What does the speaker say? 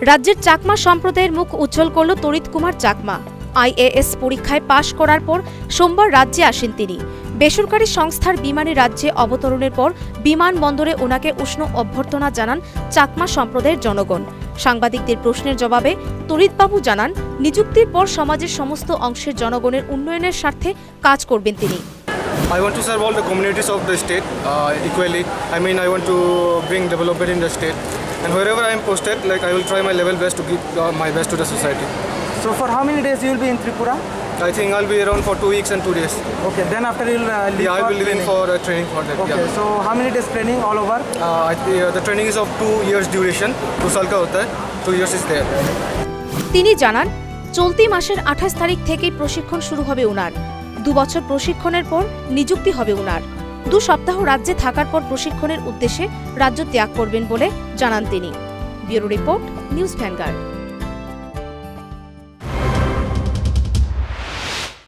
রাজ্যের চাকমা সম্প্রদায়ের মুখ উজ্জ্বল করল তড়িৎ কুমার চাকমা। আইএএস পরীক্ষায় পাশ করার পর সোমবার রাজ্যে আসেন তিনি। বেসরকারি সংস্থার বিমানে রাজ্যে অবতরণের পর বিমানবন্দরে ওনাকে উষ্ণ অভ্যর্থনা জানান চাকমা সম্প্রদায়ের জনগণ। সাংবাদিকদের প্রশ্নের জবাবে তড়িৎবাবু জানান, নিযুক্তির পর সমাজের সমস্ত অংশের জনগণের উন্নয়নের স্বার্থে কাজ করবেন তিনি। I want to serve all the communities of the state equally. I want to bring development in the state, and wherever I am posted, I will try my level best to give my best to the society. So for how many days you will be in Tripura? I think I'll be around for 2 weeks and 2 days. Okay, then after you will leave. Yeah, I will leave for training for that. Okay, yeah. so how many days training all over? The training is of 2 years duration. 2 साल का होता है, 2 years is there. তিনি জানান, চলতি মাসের 28 তারিখ থেকেই প্রশিক্ষণ শুরু হবে উনার। 2 বছর প্রশিক্ষণের পর নিযুক্তি হবে উনার। 2 সপ্তাহ রাজ্যে থাকার পর প্রশিক্ষণের উদ্দেশ্যে রাজ্য ত্যাগ করবেন বলে জানান তিনি। Bureau report, news vanguard.